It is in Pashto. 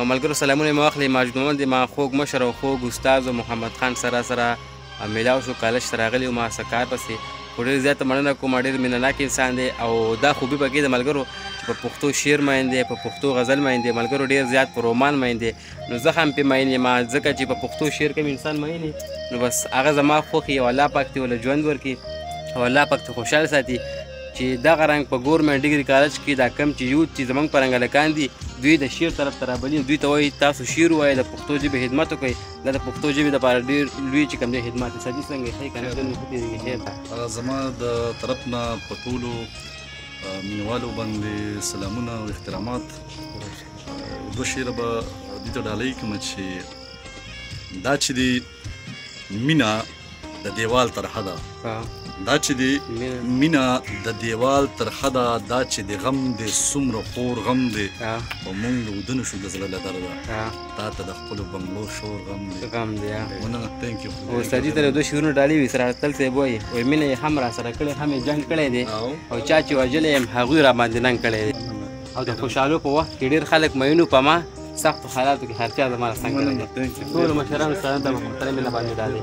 ملګرو سلامونه مې واخلئ. ماجد محمد ما خوږ مشر او خوږ استاد محمد خان سره میلاو شو، کالج ته راغلی وو، ما څه کار پسې خو ډېر زیاته مننه کوم. ډېر مینهناک انسان دی او دا خوبي پکې د ملګرو چې په پښتو شعر مین دی، په پښتو غزل مین دی، ملګرو ډېر زیات په رومان مین دی. نو زه هم پې مین یم ځکه چې په پښتو شعر کې انسان مین وي نو بس هغه زما خوښ وي او الله پاک دې ورله ژوند ورکړي او الله پاک ته خوشحاله ساتي چې دغه رنګ په ګورنمنټ ډګري کالج کې دا کم چې یوت چې زموږ په رنګ هلکان دي دوی د شعر طرف ته رابلي، دوی ته وایي تاسو شعر ووایئ، د پښتو ژبې خدمت وکړئ. دا د پښتو ژبې دپاره ډېر لوی چې کوم دی خدمت دی. سدي څنګه ښه که نه ژوند مې ښه تېرېږي خیر ده. زما د طرف نه په ټولو مینوالو باندې سلامونه او احترامات. دوه شعره به دې ته ډالۍ کړم چې دا چې دی مینه د دیوال ترخه ده، دا چې دی مینه د دیوال ترخه ده، دا چې د غم دی څومره خور غم دی او موږ له ودونه شو د زړه له درده تا ته د خپلو بنګلو شور غم دی. مننه، تhank you. او استادي ته دوه شعرونه ډالۍ وي. سراج تل صاحب وایي مینه یې هم راسره کړې، هم یې جنګ کړی دی او چا چې وژلی یم هغوی راباندې ننګ کړی دی. او د خوشحالو په وخت کې ډېر خلک مینو په ما سختو حالاتو کې هر چا زما را څنګ کړی دی. ټولو مشرانو استادانو ته محترمې نه باندې ډالۍ.